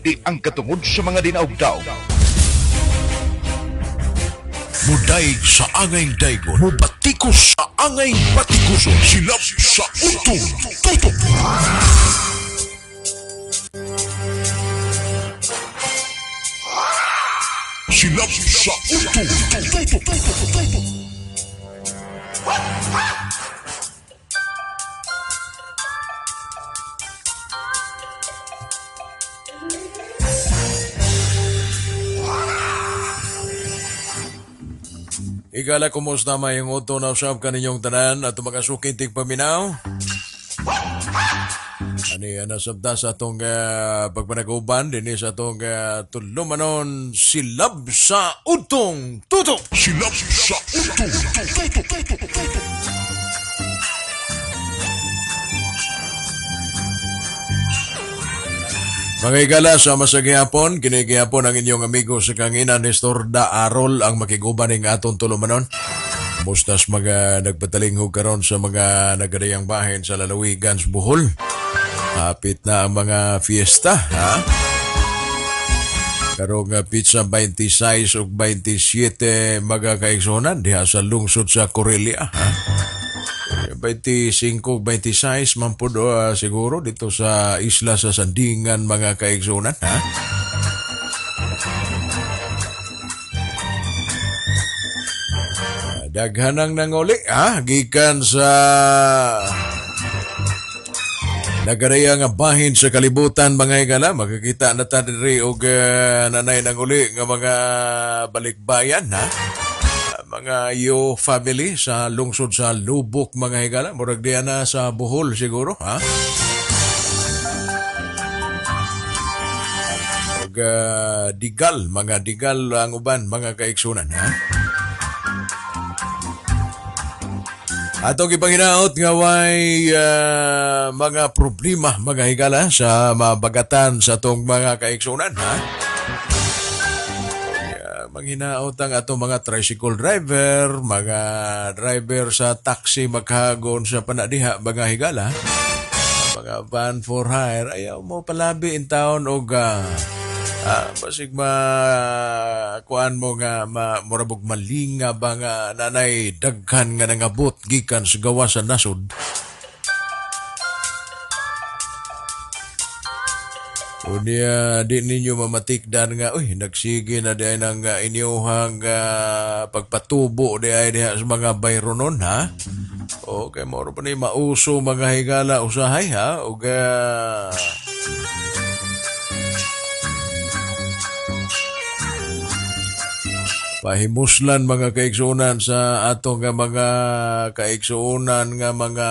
di ang katungod sa mga dinaog-daog. Mudaig sa angay daygon, mubatikos sa angay batikuson, silap sa utong tutok. Silap sa utong tutok. Igala, kumusta mayong uto na usap kaninyong tanan at makasukitig paminaw? Ani nasabda sa atong pagpanaguban din sa atong tulumanon, silab sa utong tutok. Silab sa utong tutok. Mga igala, sama sa gihapon, kinigihapon ang inyong amigo sa kangina Nestor Da Arol ang makiguban ng atong tulumanon. Mustas mga nagpatalingog karon sa mga nagadayang bahin sa lalawigan sa Bohol. Hapit na ang mga fiesta, ha? Karong pizza 26 o 27 mga kaigsunan diha sa lungsod sa Corelia, ha? 25, 26 man po siguro dito sa isla sa Sandingan mga kaigsunan, ha? Daghanang nanguli, ha? Gikan sa nagaraya nga bahin sa kalibutan mga higala. Makikita na tayo rin og nanay nanguli nga mga balikbayan, ha? Mga Yo family sa lungsod sa Lubok mga higala. Murag diyan na sa Bohol siguro, ha? Og digal, mga digal ang uban mga kaigsunan, ha? Atong ipanginaot nga way mga problema mga higala sa mabagatan sa atong mga kaigsunan, ha? Manghinaot ang atong mga tricycle driver, mga driver sa taxi maghagon sa panadiha mga higala, mga van for hire, ayaw mo palabi in town og basig kuan mo nga murabog malinga ba nga nanay daghan nga nangabot gikan sa gawa sa nasod. Unya di ninyo mamatikdan nga nagsige na di nang inyuhang pagpatubo di ay diha sa mga bayronon, ha? Okay, moro pa ni mauso mga higala usahay, ha? Og pahimuslan mga kaigsunan sa atong mga kaigsunan nga mga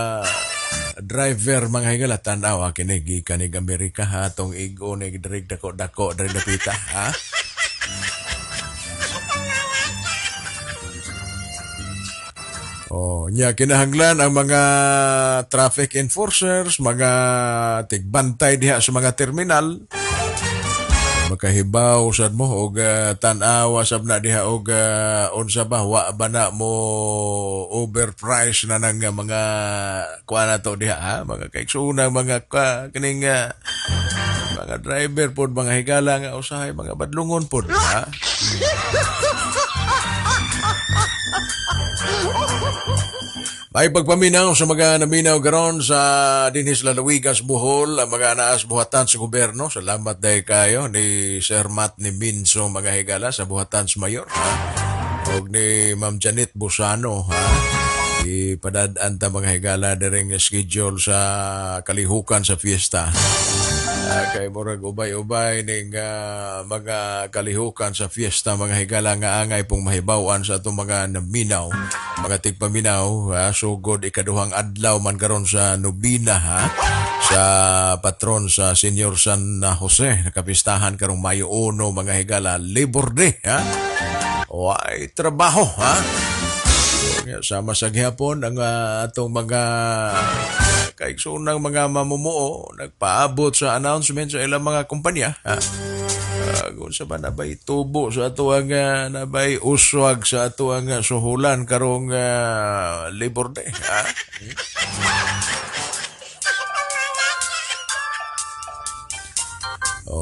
driver mga higala, tanaw kini gikan ning Amerika, ha? Atong igo ni dirig dako dirig dapita, ha? Nya kinahanglan ang mga traffic enforcers, mga tigbantay diha sa mga terminal, makahibaw sad mo og tan-awa sab na diha og unsa ba wa ba na mo overprice na nang mga kuan nato diha, ha? Mga kaigsunan mga kining mga driver pod mga higala nga usahay mga badlungon pod, ha? May pagpaminaw sa mga naminaw garon sa dinhis lalawigan sa Bohol, ang mga naas buhatan sa gobyerno. Salamat dahil kayo ni Sir Matt ni Minso mga higala sa buhatan sa mayor, ha? O ni Ma'am Janet Busano, ha? Ipadadaan ta mga higala daring schedule sa kalihukan sa fiesta. Kay murag ubay-ubay ning mga kalihukan sa fiesta mga higala nga angay pong mahibawan sa atong mga naminaw, mga tigpaminaw, sugod ikaduhang adlaw man karon sa Nobina, ha? Sa patron sa Senior San Jose, nakapistahan karong Mayo 1 mga higala, Labor Day, ha? Way trabaho, ha? Sama sa gihapon ang atong mga kaigsunang mga mamumuo nagpaabot sa announcement sa ilang mga kumpanya, ha? Kung sa ba nabay tubo sa ato ang nabay uswag sa ato ang suhulan karong Labor Day, ha?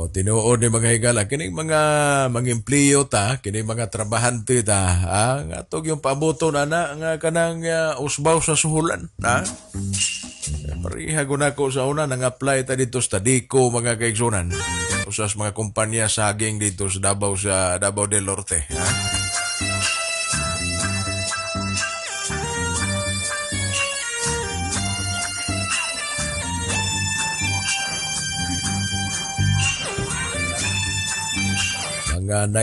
O tinuod ni mga higala kining mga empleyo ta, kining mga trabahante ta, nga atog yung pabuton ana nga kanang usbaw sa suhulan, ha? Pariha guna ko sa una nang apply ta dito sa Tadico mga kaigsunan. Usas mga kumpanya saging dito sa Davao del Norte, ha? Mga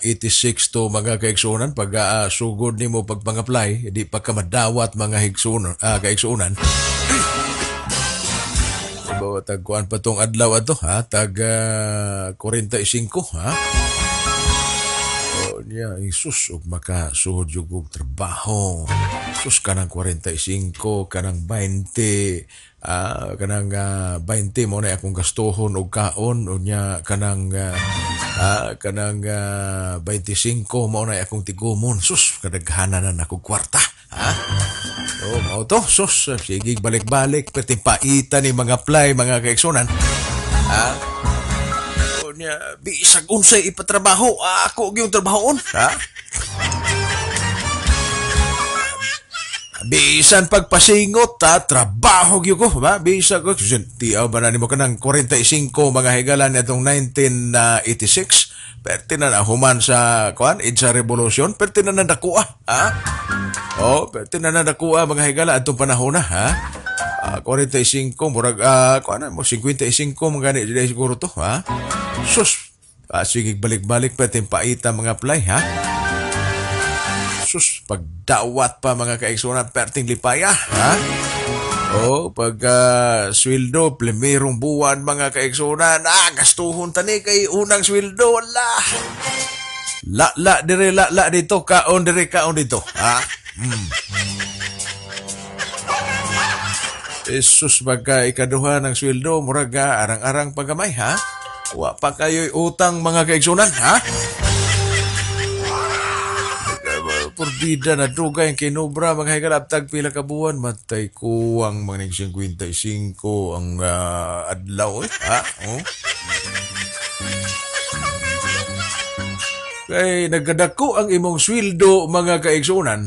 1986 to mga kaigsunan pag sugod nimo pag pang-apply di pa ka madawat mga kaigsunan. Ibaw tagkuan pa tong adlaw ato ha tag 45 ha. O niya isus og makasuhod yung og trabaho. Sus kanang 45 kanang 20 kanang 20 mo na akong gastuhon og kaon o niya kanang 25 mo na akong tigumon. Sus kadaghanan na akong kwarta, ha? O mao to sus sige balik-balik pati paita ni mga apply mga kaigsunan, ha? O niya bisag unsay ipatrabaho ako gyud trabahon, ha? Bisan pagpasingot trabaho gyud ko ba bisa ko tiaw ba na nimo kanang 45 mga higala nitong 1986 pertinan na human sa kuan EDSA revolution pertinan na dakuha, ha? Pertinan na dakuha mga higala atong panahon na, ha? 45 murag kuan mo 55 mga ni dili siguro to, ha? Sus sige balik-balik pertin paita mga apply, ha? Sus, pagdawat pa mga kaigsunan perting lipaya, ha? Pag sweldo, primerong buwan mga kaigsunan, gastuhon tani kay unang sweldo, la dito, kaon dito, ha? Sus, pagka ikaduha ng sweldo, murag arang-arang pagamay, ha? Wa pa kayo'y utang mga kaigsunan, ha? Porbida na duga yung kinubra mga higalaptag pila ka buwan matay kuwang mga 55 ang adlaw, ha? Kay nagkadako ang imong sweldo mga kaigsunan,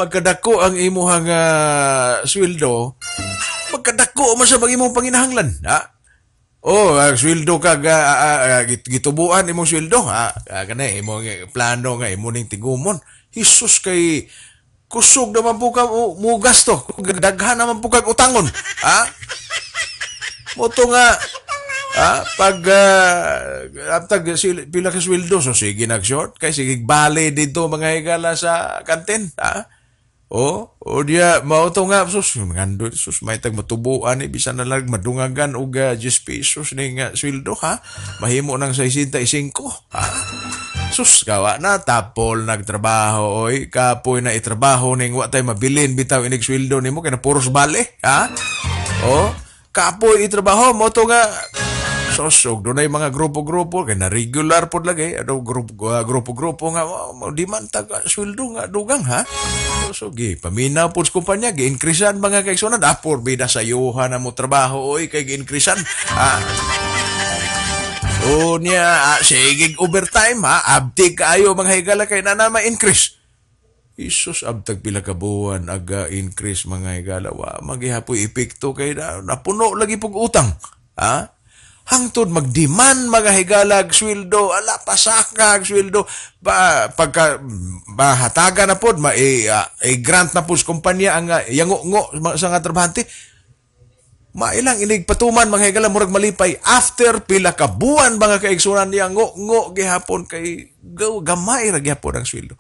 magkadako ang imong sweldo, magkadako man sa imong panginahanglan, ha? Sweldo ka gitubuan imong sweldo, ha? Kanay imong plano nga imo ning tigumon. Hisus kay kusog naman po ka mo gasto. Daghan naman po kag utangon. Ha? Moto nga pag pila ka sweldo so sige nag-short kay sige bale dito mga higala sa kantin. Ha? Diya mao to nga sus ngando sus may tag matubuan bisan na lang madungagan og 10 pesos ning sweldo, ha? Mahimo nang 65, ha? Sus gawa na tapol nagtrabaho kapoy na itrabaho ning wa tay mabilin bitaw inig sweldo nimo kay na puros bale, ha? Kapoy itrabaho mo to nga sosog dunay mga grupo-grupo kay na regular pod lagi grupo nga di man tag sweldo nga dugang, ha? So gi paminaw pod kumpanya gi-increasean mga kaigsunan apor bida sayuhan na mo trabaho kay gi-increasean, ha? Niya, sige overtime, ha? Abtig kayo mga higala kay na ma-increase. Isus, abtag pila ka buwan, aga-increase mga higala. Maghihapoy epekto kay napuno lagi pog utang. Ha? Hangtod magdemand mga higala sweldo, pasaka sweldo. Pagka mahataga na pod, grant na po sa kumpanya ang yango-ngo sa nga trabahante. Mailang inig patuman mga higala murag malipay after pila ka buwan mga kaigsunan niya ngo gihapon kay gamay ra gihapon ang sweldo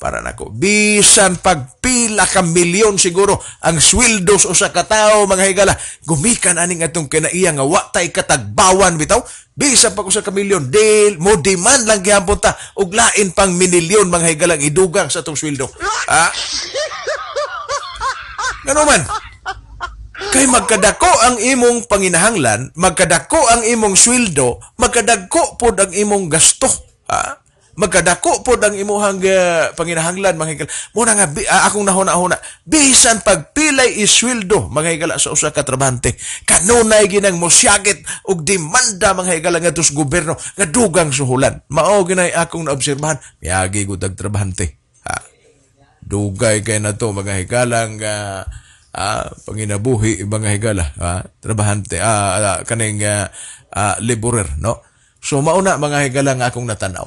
para nako bisan pag pila ka milyon siguro ang sweldo sa usa ka tawo mga higala gumikan aning atong kinaiya nga wa tay katagbawan bitaw bisan pag usa ka milyon mo demand lang gihapon ta og lain pang minilyon mga higala idugang sa atong sweldo, ha? Ngano man kay magkadako ang imong panginahanglan, magkadako ang imong sweldo, magkadako pod ang imong gasto, ha? magkadako po ang imuhang panginahanglan mga higala. Muna nga akong nahuna-huna, bisan pagpilay isweldo mga higala sa usa ka trabahante. Kanunay ginang mosyagit og demanda mga higala ngadto sa gobyerno nga dugang suhulan. Mao ginay akong naobserbahan, miyagi gud ang trabahante. Dugay kay na to mga higalang panginabuhi mga higala, trabahante, kaning laborer, no? So mauna mga higala nga akong natanaw.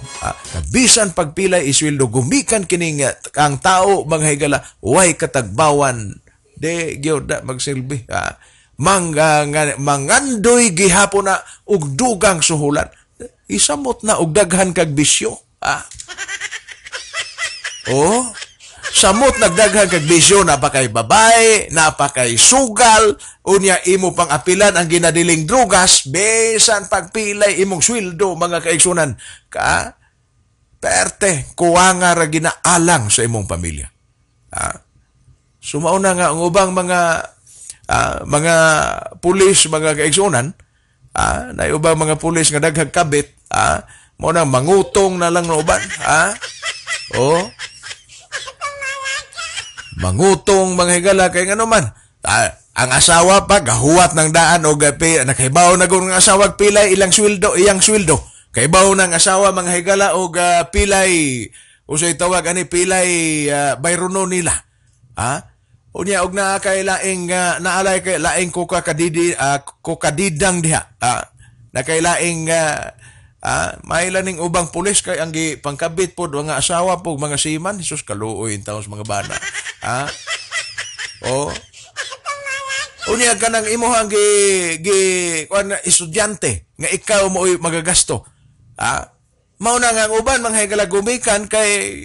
Bisan pagpilay isweldo gumikan kining ang tao mga higala way katagbawan de gyud magsilbi. Mangandoy gihapon na og dugang suhulan. Isamot na og daghan kag bisyo. Oh, samot nagdaghan kag bisyo, napakay babae, napakay sugal, unya imo pang apilan ang ginadiling drugas, besan pagpilay imong sweldo mga kaigsunan, perte, kuwanga ra ginaalang sa imong pamilya. Sumauna nga ang ubang mga pulis, mga kaigsunan, na ubang mga pulis nga daghang kabit, mo na mangutong na lang na uban, oh, mangutong mga higala kay ano man. Ang asawa pa gahuwat ng daan o nakahibaw na kung ang asawa pilay iyang sweldo. Kaibaw ng asawa mga higala o pilay usay tawag ani pilay bayrono nila. Unya og na kay laing naalay kay laing kokadidang diha. Na kay laing may laning ubang pulis kay ang pangkabit po nga asawa po mga siman. Jesus kaluoy in taos mga bana. Oh. Unya ka nang imo ang estudyante nga ikaw mo magagasto. Mao na nga ang uban mga higala gumikan kay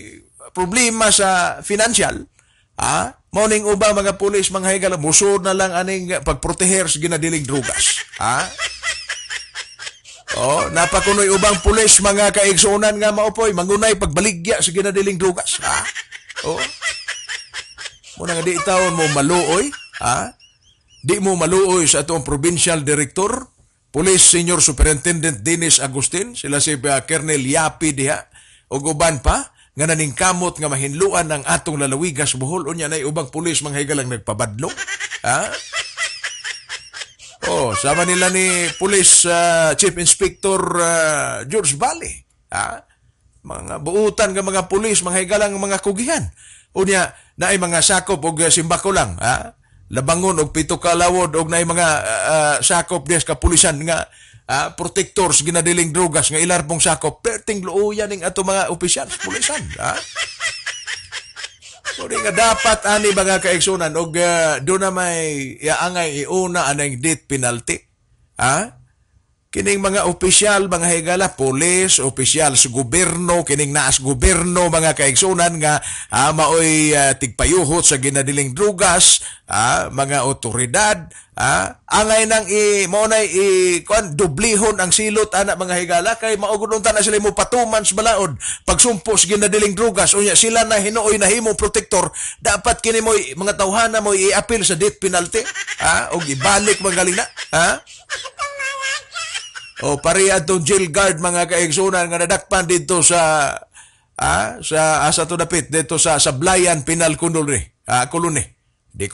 problema sa financial. Mao ning ubang mga pulis mga higala musod na lang aning pagproteher sa ginadiling drugas. Oh, napakunoy ubang pulis mga kaigsunan nga maupoy mangunay pagbaligya sa ginadiling drugas. Oh. Muna nga di taon mo maluoy, di mo maluoy sa atong provincial director, Police Senior Superintendent Dennis Agustin, sila si Colonel Yapi diha, o uban pa nga naningkamot nga mahinluan ng atong lalawigas Bohol unya nay ubang pulis mga higalang nagpabadlo. Oh, sama nila ni Police Chief Inspector George Valley. Mga buutan nga mga pulis, mga higalang mga kugihan. Unya, naay mga sakop og simbako lang. Labangon og pito ka lawod og naay mga sakop des ka pulisan nga protectors ginadiling drugas nga ilar pong sakop. Perting luuyan ning ato mga opisyal pulisan. So, nga dapat ani mga kaigsunan og doon na may iaangay iuna anang death penalty. Kining mga opisyal, mga higala, polis, opisyal sa gobyerno, kining naas gobyerno, mga kaigsunan nga maoy tigpayuhot sa ginadiling drugas, mga otoridad, angay nang dublihon ang silot anak mga higala, kay mauguluntan na sila mo patuman sa balaod, pagsumpos ginadiling drugas, unya sila na hinuoy na himong protector, dapat kini mo, mga tawhana mo i-appeal sa death penalty, o ibalik mga galing na, o pareha itong jail guard mga kaigsunan nga nadakpan dito sa asa to dapit dito sa Sablayan Penal Colony. Di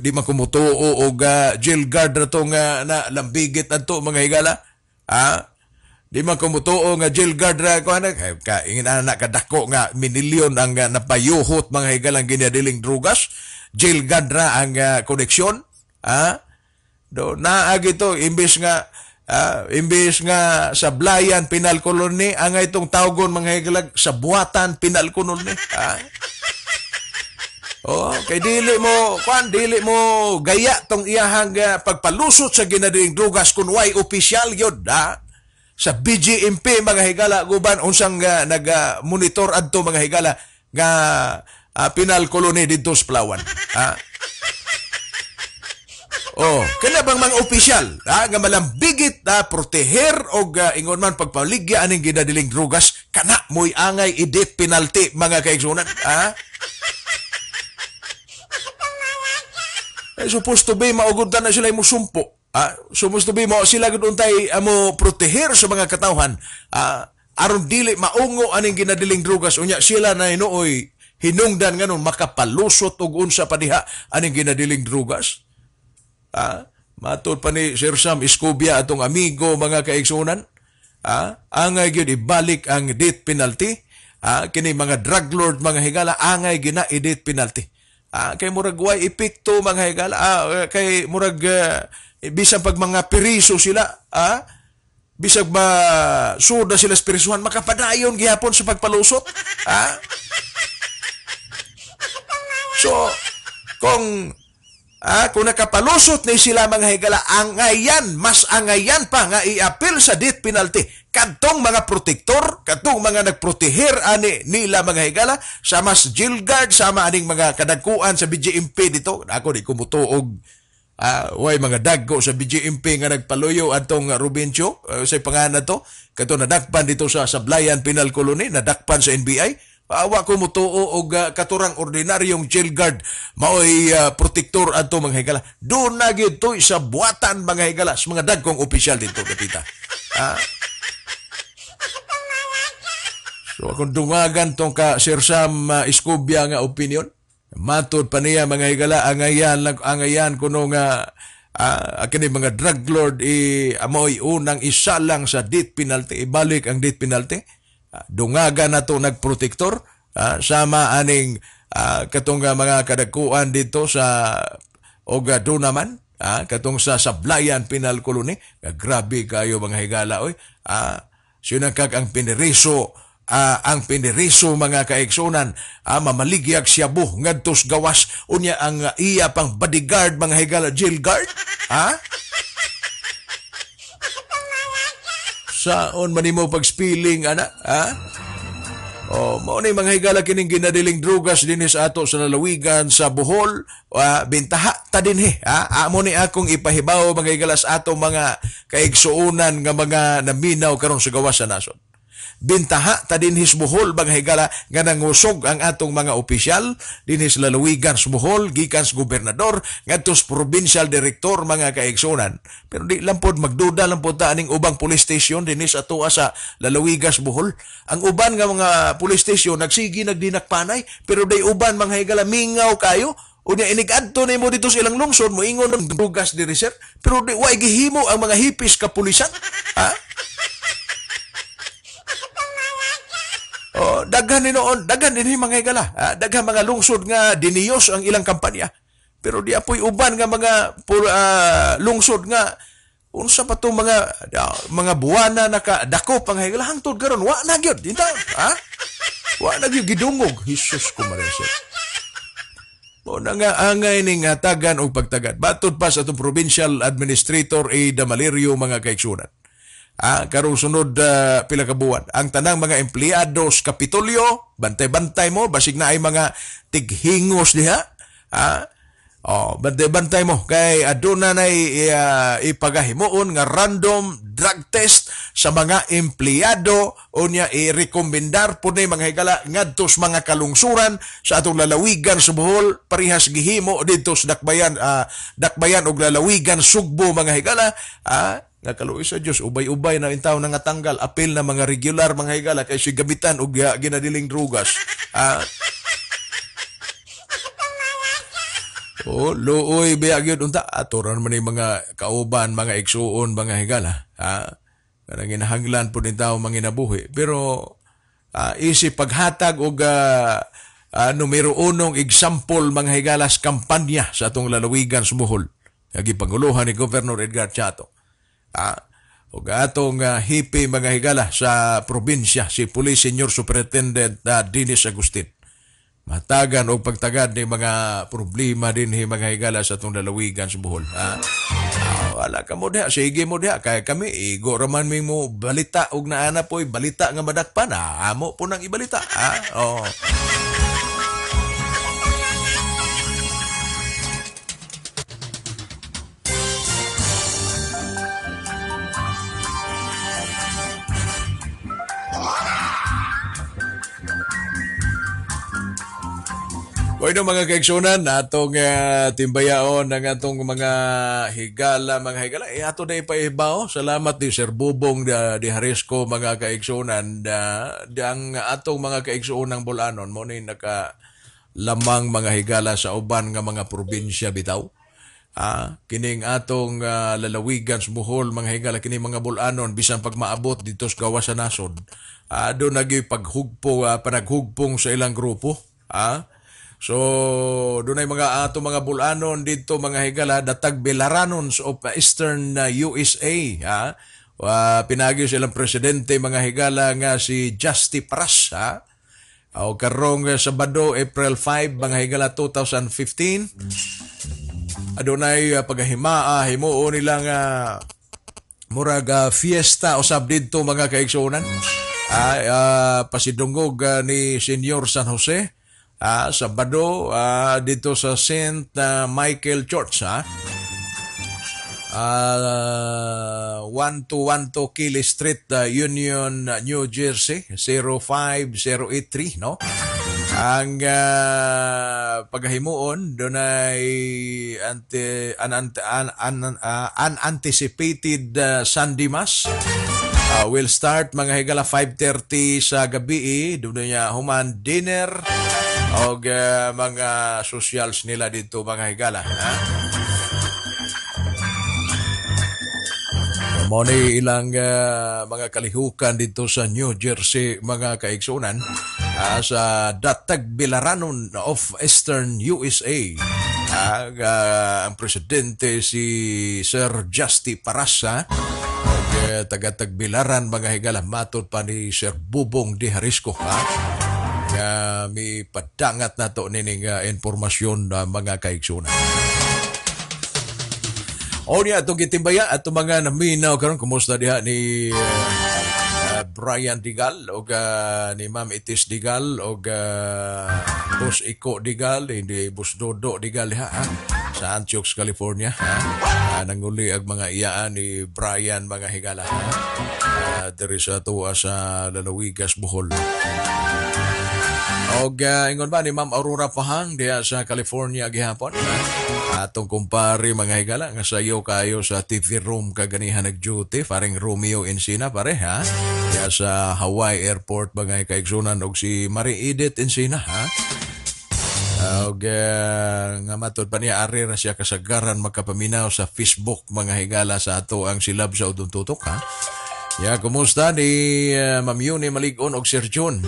man kumutuo og jail guard na to nga na lambigit adto mga higala. Di man kumutuo nga jail guard ra ko ka ingin anak kadako nga minilyon ang napayuhot mga higalang ginadiling drugas. Jail guard ra ang koneksyon. Do naagi to imbes nga sa Blayan Penal Colony ang itong tawgon mga higalag sa Buhatan Penal Colony. Kay dili mo gaya tong iyahang pagpalusot sa ginadiling drugas kun way opisyal gyud sa BGMP mga higala guban unsang nag-monitor adto mga higala nga Penal Colony dito sa Palawan. Kaya bang mga opisyal nga malambigit proteher o ingon man pagpaligya aning ginadiling drugas kana mo'y angay i-death penalty mga kaigsunan. Supposed to be mauguntan na sila mo sumpo. Supposed to be mo sila guduntay mo proteher sa mga katawhan. aron dili maungo aning ginadiling drugas unya sila na hinuoy hinungdan nganon makapalusot og unsa pa diha aning ginadiling drugas. Matod pa ni Sir Sam Escobia atong amigo mga kaigsunan, angay gyud ibalik ang death penalty. Kini mga drug lord mga higala angay gina i-death penalty. Kay murag way epekto mga higala, kay murag bisan pag mga periso sila, bisag suda sila sa perisuhan, makapadayon gihapon sa pagpalusot. So, kung nakapalusot ni sila mga higala, angayan, mas angayan pa nga i-appeal sa death penalty. Kadtong mga protektor, kadtong mga nagprotehir ani nila mga higala, sama sa jail guard, sama aning mga kadagkuan sa BJMP dito. Ako di kumutuog. Way mga dagko sa BJMP nga nagpaluyo atong Rubencio, sa pangalan to, kato nadakpan dito sa Sablayan Penal Colony, nadakpan sa NBI. Awa ko mutuo og katurang ordinaryong jail guard maoy protektor ato mga higala. Doon na gyud to sa buhatan mga higala sa mga dagkong opisyal dito kapita. So akong dungagan tong ka Sir Sam Escobia nga opinion, matod pa niya mga higala angayan kuno nga kini mga drug lord amoy unang isa lang sa death penalty, ibalik ang death penalty. Dungagan na to nagprotektor, sama aning katong mga kadagkuan dito sa doon naman, katong sa Sablayan Penal Colony. Grabe kayo mga higala oy. Sinakag ang piniriso mga kaigsunan, mamaligyag siya buh ngadtos gawas unya ang iya pang bodyguard mga higala, jail guard. Saon man mo pag-spilling, ana? Mao ni mga higala kining ginadiling drugas dinhi sa ato sa lalawigan sa Bohol, bintaha ta dinhi. Amo ni akong ipahibaw mga higala sa ato mga kaigsuonan nga mga naminaw karon sa gawas sa nasod. Bintaha ta dinhi sa Bohol mga higala nga nangusog ang atong mga opisyal dinhi sa lalawigan sa Bohol gikan sa gobernador ngadto sa provincial director mga kaigsunan. Pero di lampod magduda lampod ta aning ubang police station dinhi sa atoa sa lalawigan sa Bohol. Ang uban nga mga police station nagsigi nagdinakpanay, pero day uban mga higala mingaw kayo. Unya inigadto nimo dito sa ilang lungsod mo ingon ng drugas diri sir, pero di way gihimo ang mga hipis ka pulisan. Daghan din mga higala. Daghan mga lungsod nga diniyos ang ilang kampanya. Pero di apoy uban nga mga lungsod nga unsa pa to mga buwana nakadakop ang higala hangtod karon wa na gyud. Wa na gyud gidungog. Hesus ko mareset. Mo na nga angay ning tagan og pagtagad. Batud pa sa atong provincial administrator Damalirio mga kaigsunan. Karong sunod pila ka buwan ang tanang mga empleados Kapitolyo, bantay-bantay mo basig na ay mga tighingos diha. Bantay-bantay mo kay aduna nay ipagahimuon nga random drug test sa mga empleyado unya i-rekomendar po ni mga higala ngadto sa mga kalungsuran sa atong lalawigan sa Bohol, parehas gihimo dito sa dakbayan og lalawigan Sugbo mga higala. Nga kaluoy sa Diyos, ubay-ubay na intaw na nga tanggal, apil na mga regular mga higala kay si gamitan o ginadiling drugas. Looy bayag yun unta. Aturan man yung mga kauban, mga igsuon, mga higala. Karang ginahanglan po din tao mga inabuhi. Pero isip paghatag o numero unong example mga higalas kampanya sa atong lalawigan sa Bohol. Gipanguluhan ni Governor Edgar Chato. O atong hipi mga higala sa probinsya, si Police Senior Superintendent Dennis Agustin. Matagan o pagtagad ni mga problema din mga higala sa itong lalawigan sa Bohol. Wala ka mo diha, sige mo diha. Kaya kami, igo raman mo balita og naana po'y balita nga madakpan. Amo po nang ibalita. Bueno mga kaigsunan, atong timbayaon ng atong mga higala, ato na ipaibaw. Salamat ni Sir Bubong di Harisco mga kaigsunan. Ang atong mga kaigsunang bulanon mo ni naka lamang mga higala sa uban nga mga probinsya bitaw. Kining atong lalawigan sa Bohol, mga higala, kining mga bulanon, bisan pag maabot dito sa gawa sa nasod. Doon panaghugpong sa ilang grupo. So, doon ay mga ato mga bulanon dito mga higala, datag Bilaranons of Eastern USA. Pinagi silang presidente mga higala nga si Justy Paras. O karong Sabado, April 5, mga higala 2015. Adunay paghimaa, himuon nilang murag fiesta usab dito mga kaigsunan. Pasidungog ni Senyor San Jose. Sabado dito sa St. Michael Church 1212 Kelly Street, Union, New Jersey 05083 no. Ang paghimuon doon ay unanticipated Sunday Mass. Will start mga higala 5:30 sa gabi. Doon niya human dinner o mga socials nila dito mga higala. Moni ilang mga kalihukan dito sa New Jersey mga kaigsunan sa Datag Bilaranon of Eastern USA. Ang presidente si Sir Justy Parasa taga-Tagbilaran mga higala, matod pa ni Sir Bubong di Harisco may padangat na to nining informasyon na mga kaigsunan. O niya itong gitimbaya at mga naminaw karon, kumusta diha ni Brian Digal o ni Ma'am Itis Digal o Boss Iko Digal, hindi Boss Dodo Digal sa Antioch, California. Nanguli ang mga iyaan ni Brian mga higala. Diri sa tuwa sa Lalawigas, Bohol. Og ingon ba ni Ma'am Aurora Pahang diya sa California gihapon. Atong kumpare mga higala nga sayo kayo sa TV room kaganihan nag-duty, paring Romeo Encina pare diya sa Hawaii Airport mga kaigsunan, og si Marie Edith Encina og nga matod pa niya ari ra siya kasagaran magkapaminaw sa Facebook mga higala sa ato ang silab sa udong tutok kumusta ni Ma'am Yuni Maligon og Sir John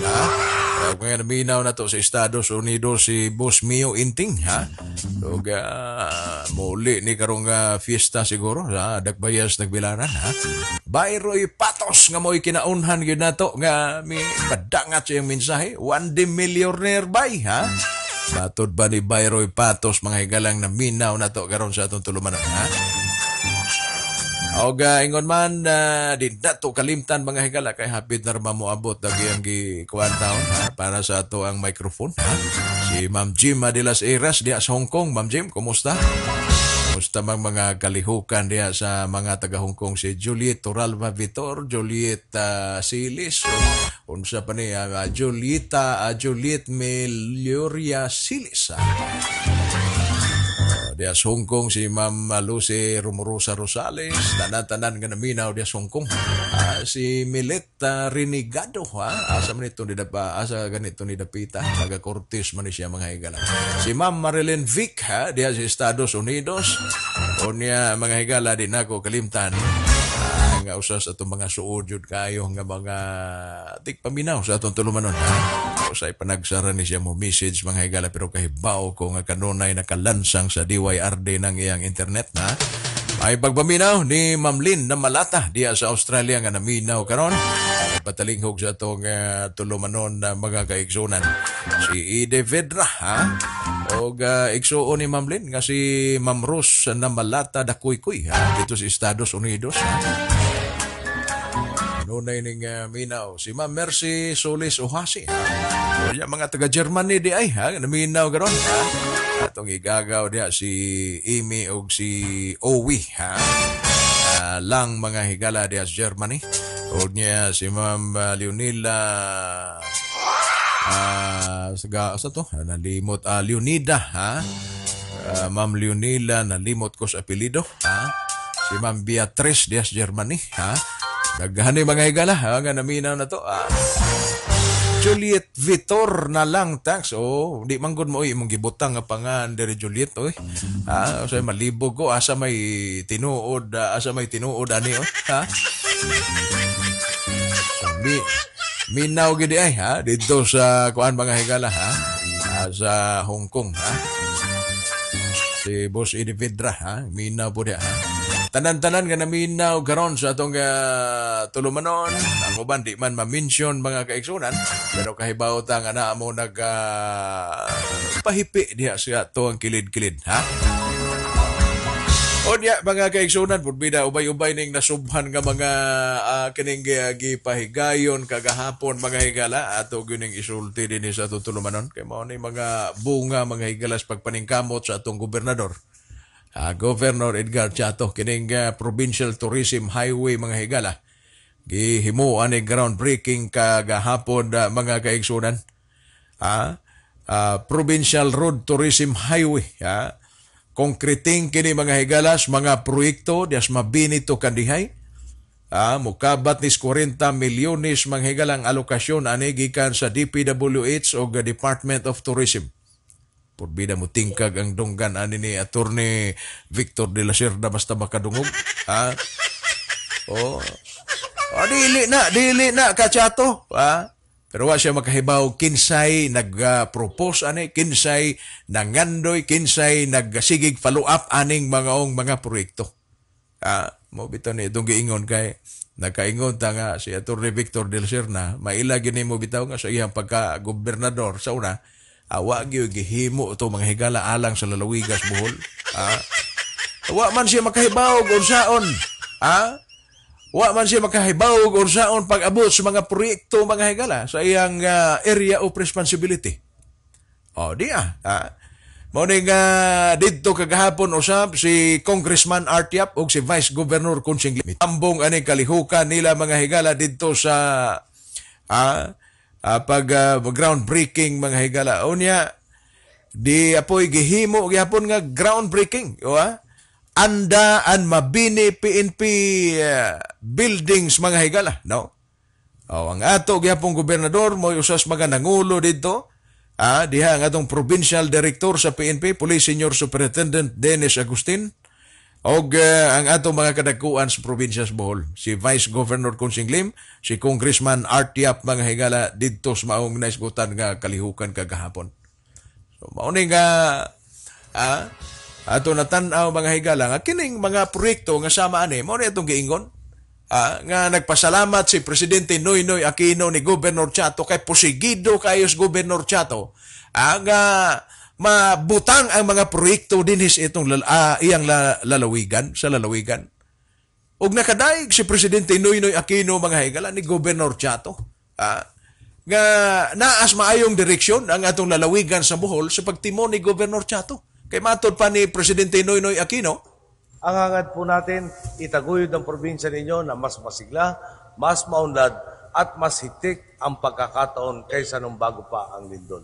mga naminaw na to sa Estados Unidos si Boss Mio Inting og muli ni karong fiesta siguro Dagbayas Nagbilaran Bayroy Patos nga mo'y kinaunhan yun na to nga may padangat siyang mensahe 1 millionaire bay Batod ba ni Bayroy Patos mga higalang na minaw na to karon sa atong tulumanon og ingon man din nato kalimtan mga higala kay hapit na mamoabot dagi ang gikuan taon para sa ato ang microphone si Ma'am Jim de las Heras diya sa Hong Kong. Ma'am Jim, kumusta? Kumusta mga kalihukan diya sa mga taga Hong Kong, si Juliet Toralva Vitor, Juliet Silis, unsa pa ni Juliet Melioria Silis diya sa Hong Kong, si Ma'am Lucy Rumorosa Rosales, tanan-tanan nga naminaw diya sa Hong Kong. Si Milet Renegado, asa ganito ni Dapita, taga Cortes man siya mga higala. Si Ma'am Marilyn Vic, diya sa Estados Unidos, o niya mga higala din ako kalimtan. Nga usas atong mga suod yun kayo nga mga paminaw sa atong tulumanon usay panagsara ni siya mo message mga higala, pero kahibaw ko nga kanunay nakalansang sa DYRD ng iyang internet ay pagpaminaw ni Ma'am Lynn na Malata diya sa Australia nga naminaw karon patalinghog sa atong tulumanon na mga kaigsunan si Ide Vedra og igsuon ni Ma'am Lynn nga si Ma'am Rose na Malata Dakuykuy dito sa Estados Unidos nunay ning minaw si Ma'am Mercy Solis Ohasi o mga taga Germany di ay naminaw karon atong igagaw diya si Amy og si Owi lang mga higala diya sa Germany o niya si Ma'am Leonila Sa to, nalimot, Leonida, ha? Ma'am Leonila, nalimot ko sa apelido, ha? Si Ma'am Beatrice Diaz Germany, ha? Daghan mga higala, ha? Nga naminaw na to, Juliet Vitor na lang tax. Oh, di man gud mo imong gibutang nga pangan diri Juliet oy. Sa malibog ko asa may tinuod, ani oh. Ha? Minaw gid ay ha dito sa kuan mga higala ha. Sa Hong Kong ha. Si Boss Individra ha, minaw po dia ha. Tanan-tanan nga naminaw garon sa atong tulumanon. Ang uban di man ma-mention mga kaigsunan, pero kahibaw ta nga naa mo pahipi diha sa tuang kilid-kilid ha. O diya mga kaigsunan, pudbida ubay-ubay ning nasubhan nga mga kining gipahigayon kagahapon mga higala ato gyuning isulti dinhi sa atong tulumanon kay mao ni mga bunga mga higalas pagpaningkamot sa atong gobernador. Governor Edgar Chato kining Provincial Tourism Highway mga higala gihimuan ni groundbreaking kagahapon mga kaigsunan. Provincial Road Tourism Highway concreting kini mga higalas mga proyekto dias mabinito kandihay. Mukabat nis 40 milyones mga higalang alokasyon ani gikan sa DPWH o Department of Tourism. Purbida mo tingkag ang dunggan ani ni Attorney Victor de la Cerda basta makadungog. Dili na kachato. Pero wa siya makahibaw kinsay nag-propose ani, kinsay nangandoy, kinsay nagsigig follow up aning mga proyekto. Mo bitaw ni itong giingon kay nakaingon ta nga si Attorney Victor de la Cerda maila gini mo bitaw nga sa iyang pagka-gobernador sa una. Wa gyud gihimo to mga higala alang sa lalawigas Bohol. Wa man siya makahibaw og unsaon. Wa man siya makahibaw og unsaon pag-abot sa mga proyekto mga higala sa iyang area of responsibility. Mao ning didto kagahapon usab si Congressman Artiap ug si Vice Governor Consing Lim. Tambong ani kalihukan nila mga higala didto sa pag groundbreaking mga higala. Unya di apoy gihimo gihapon nga groundbreaking. Andaan mabini PNP buildings mga higala. No? Ang ato gihapon gobernador mo usas mga nangulo dito. Diha ang atong provincial director sa PNP, Police Senior Superintendent Dennis Agustin. Og ang atong mga kadagkuan sa probinsya sa Bohol, si Vice Governor Consing Lim, si Congressman Artiap mga higala didto sa maong naisgutan nga kalihukan kagahapon. So mao ni nga ato natan-aw mga higala nga kining mga proyekto nga sama ani mao ni atong giingon. Nga nagpasalamat si Presidente Noynoy Aquino ni Governor Chato kay posigido kayo sa Governor Chato nga mabutang ang mga proyekto dinhis itong iyang lalawigan sa lalawigan. Ug nakadaig si Presidente Noynoy Aquino mga higala ni Governor Chato nga naas maayong direksyon ang atong lalawigan sa Bohol sa pagtimo ni Governor Chato. Kay matod pa ni Presidente Noynoy Aquino, ang hangad po natin itaguyod ang probinsya ninyo na mas masigla, mas maunlad at mas hitik ang pagkakataon kaysa nung bago pa ang lindol.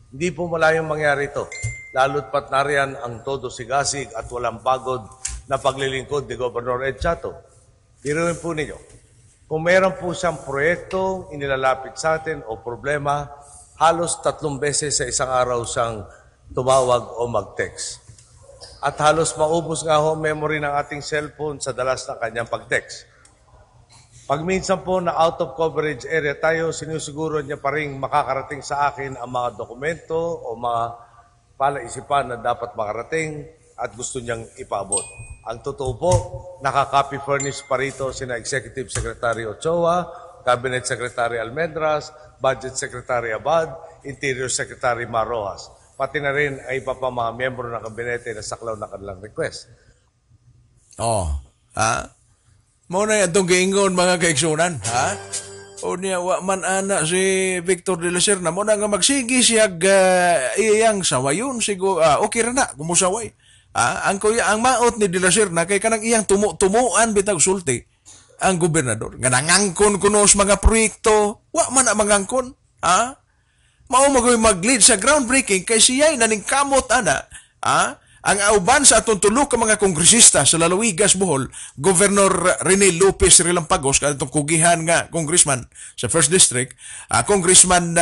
Hindi po malayong mangyari ito, lalo't pat nariyan ang todo sigasig at walang pagod na paglilingkod ni Governor Ed Chato. Tiruin po ninyo, kung meron po siyang proyekto inilalapit sa atin o problema, halos 3 beses sa isang araw siyang tumawag o mag-text. At halos maubos nga ho memory ng ating cellphone sa dalas ng kanyang pag-text. Pag minsan po na out of coverage area tayo, sinusiguro niya pa rin makakarating sa akin ang mga dokumento o mga palaisipan na dapat makarating at gusto niyang ipaabot. Ang totoo po, nakaka-copy furnish pa rito sina Executive Secretary Ochoa, Cabinet Secretary Almendras, Budget Secretary Abad, Interior Secretary Marojas. Pati na rin ay iba pa mga miyembro ng kabinete na saklaw na kanilang request. Muna itong giingon mga kaigsunan, O niya, wa man ana si Victor de la Cerda, muna nga magsigi siya iyang sawayon, siguro, okay na, kumusaway. Ang kuya, ang maot ni de la Cerda, kay kanang iyang tumuan bitag sulti, ang gobernador. Nga nangangkon kuno sa mga proyekto, wa man ang mangangkon, mao mag-lead sa groundbreaking kay siya'y naningkamot ana, ang auban sa atong tulo ka mga kongresista sa Lalawigas, Bohol, Governor Rene Lopez Relampagos, kanitong kugihan nga congressman sa 1st District, Congressman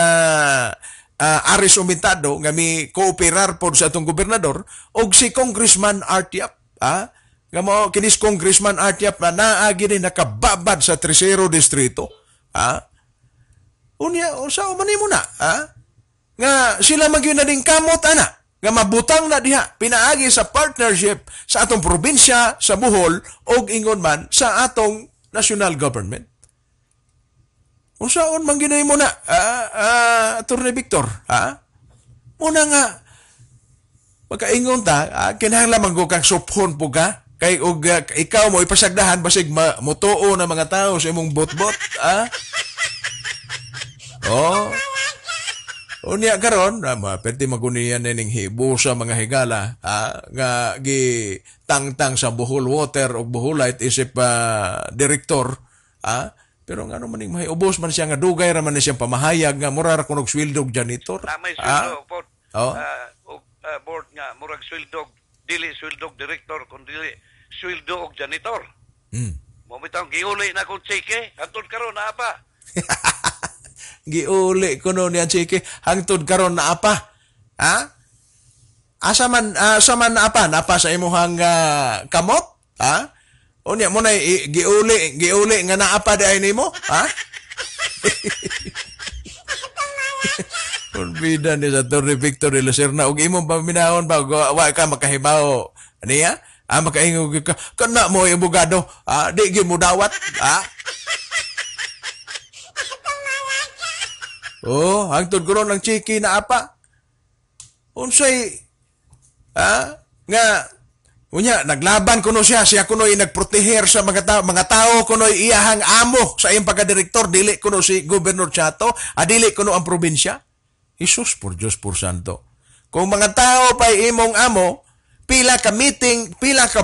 Aris Umintado, nga mi kooperar pod sa atong gobernador, og si Congressman Artiap, nga mo kinis Congressman Artiap na naagi ni nakababad sa Tercero Distrito, unya, sa umanin mo na, nga sila magyun na din kamot, ana, nga mabutang na diha, pinaagi sa partnership sa atong probinsya, sa Bohol, o ingon man sa atong national government. Unsaon man ginay mo na, Atty. Victor, muna nga, magkaingon ta, kinahanglan man kang suphon po ka, kay ikaw mo ipasagdahan, basig mutuo na mga tao sa imong bot-bot, unya karon, pwede magunian na ning hibo sa mga higala, nga tangtang sa Bohol Water o Boholite isip direktor, pero nga naman ning mahiubos man siya nga dugay ra man siyang pamahayag nga mura ra kunog sweldo janitor. May sweldo po. Board nga murag sweldo, dili sweldo direktor kun dili sweldo og janitor. Mo bitaw giuli na kung cheque, hantod karon na pa. Giuli ko no niya chike hangtod karon na apa, asa man na apa sa imuhang kamot, unya mo na giuli nga na apa di ay nimo, Bida ni sa Atty. Victor de Lucerna og imong paminahon ba wa ka makahibaw niya, makaingog ka kana mo abogado, di gyud mo dawat, hangtod ko ng chiki na apa. Unsay, nga, unya, naglaban kuno siya kuno'y nagproteher sa mga tao kuno'y iyahang amo sa iyang pagkadirektor, dili kuno si Governor Chato, dili kuno ang probinsya. Jesus por Diyos por Santo. Kung mga tao pa imong amo, pila ka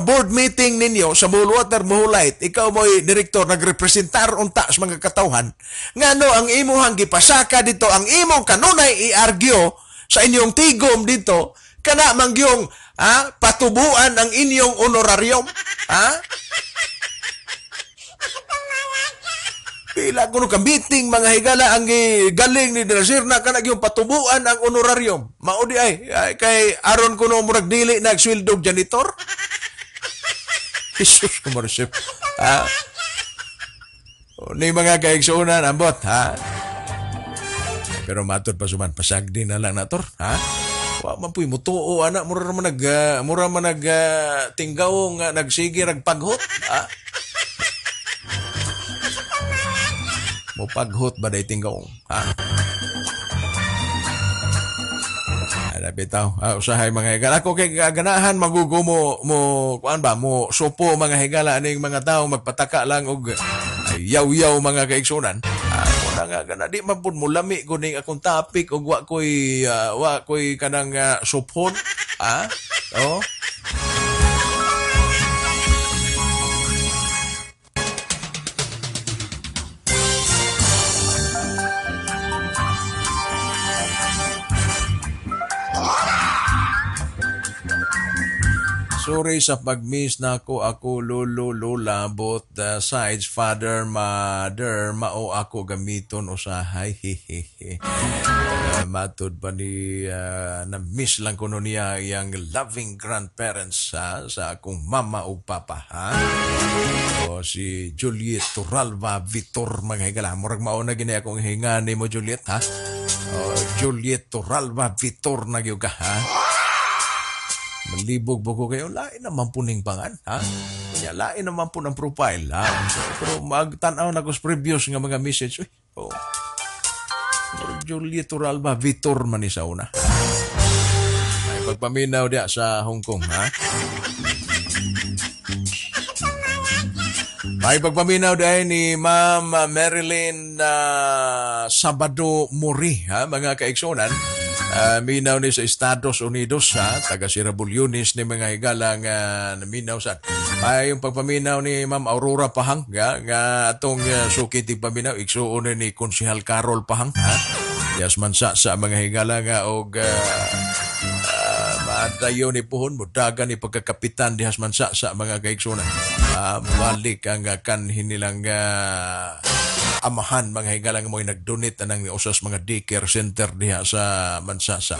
board meeting ninyo sa Bohol Water, Boholite, ikaw mo'y direktor, nagrepresentar unta sa mga katawhan, nga no, ang imuhang gipasaka dito, ang imong kanunay i-argue sa inyong tigom dito, kana mangyong patubuan ang inyong honorarium, pila kuno ka meeting mga higala ang galing ni Dirasirna kana gyung patubuan ang honorarium. Mao di ay kay aron kuno murag dili nagsweldo janitor. Jesus kumarsip. Ni mga kaigsunan ambot, Pero matud pa suman pasagdi na lang nator, Wa man puy mutuo ana mura man nag tinggaw nga nagsige rag paghot, mo paghot ba day tinggaw, bitaw, usahay mga higala. Ako kay ganahan magugo mo kuan ba mo supo mga higala aning mga tao magpataka lang og yaw-yaw mga kaigsunan. Wala nga gana di man pud mo lami kuning akong topic og wa koy kanang supon, Sorry sa pag-miss na ako lolo, lola, both the sides, father, mother, mao ako gamiton usahay, hehehe. Matod pa ni, na-miss lang ko niya yung loving grandparents sa akong mama o papa, O si Juliet Turalva Vitor, mga higala. Murag mauna gini akong hinga ni mo, Juliet, Juliet Turalva Vitor na gyud ka, Malibog-bogo kayo, lain naman po ning pangan, Kanya, lain naman po ng profile, Pero magtanaw na ko sa previous nga mga message, Juliet Turalva Vitor man sa una. Ay pagpaminaw dia sa Hong Kong, May pagpaminaw dahil ni Ma'am Marilyn Sabado Mori, mga kaigsunan. Minaw ni sa Estados Unidos, taga Sierra Bulyones ni mga higalang naminaw sa. Ay yung pagpaminaw ni Ma'am Aurora Pahang, nga atong sukitig paminaw, iksuon ni Konsehal Carol Pahang, Diyas man sa mga higala nga og madayo ni puhon mo dagan ni pagkakapitan dihas man sa mga kaigsunan. Balik ang kanhin nilang amahan mga higala nga mo nagdonate nang usas mga daycare center diha sa Mansasa.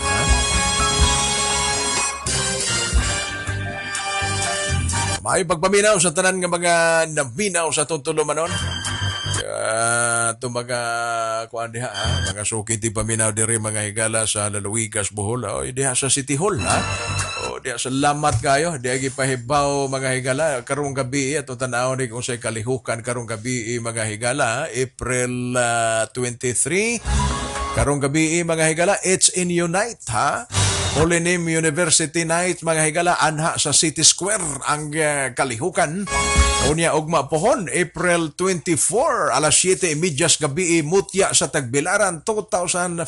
May pagpaminaw sa tanan nga mga naminaw sa tuntulumanon. Ito mga kuan diha mga sukit paminaw diri mga higala sa Lalawigas Bohol o diha sa City Hall o diha salamat kayo diha gipahibaw mga higala karong gabi ato tan-aw ni kung say kalihukan karong gabi mga higala April 23 karong gabi mga higala it's in Unite Holy Name University Night mga higala anha sa City Square ang kalihukan. Unya ugma pohon April 24 alas 7:30 gabi mutya sa Tagbilaran 2015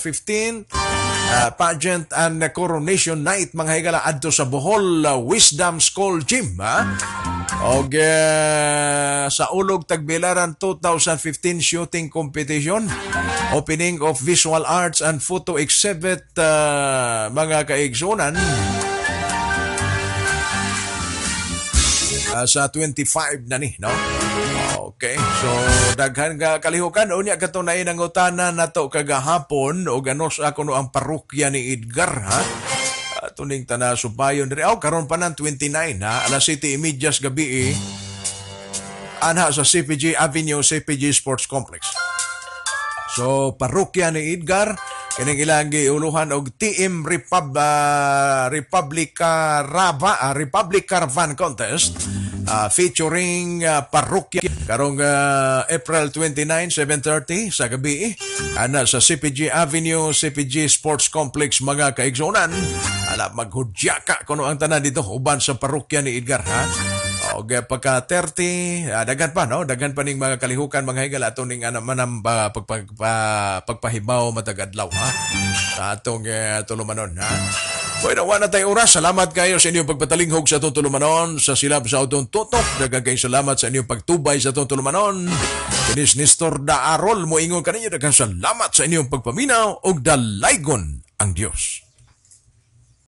pageant and coronation night mga higala adto sa Bohol Wisdom School Gym og sa Ulog Tagbilaran 2015 shooting competition opening of visual arts and photo exhibit mga kaigsunan sa 25 na ni, no? Okay. So, daghan ka kalihukan. Unya ka ito na inangutana na to kagahapon o ganos ako no ang parokya ni Edgar, ha? Tuning tana subayon diri. Karon pa ng 29, ha? Alas 7:30 gabi, anha sa CPG Avenue, CPG Sports Complex. So, parokya ni Edgar, kining ilang giuluhan og TM Republic Caravan Contest featuring parokya karong April 29, 7:30 sa gabi ana sa CPG Avenue, CPG Sports Complex mga kaigsunan. Maghudya ka kuno ang tanan dito uban sa parokya ni Edgar, ha? Og pagka 30 daghan pa daghan pa ning mga kalihukan mga higala ato ning pagpahibaw matag adlaw, ha, sa atong tulumanon, ha. Bueno, wala tayo oras. Salamat kayo sa inyong pagpatalinghog sa atong tulumanon sa silab sa atong tutok. Daghang kayong salamat sa inyong pagtubay sa atong tulumanon. Kinis Nestor Daarol mo ingon kaninyo daghang salamat sa inyong pagpaminaw og dalaygon ang Dios.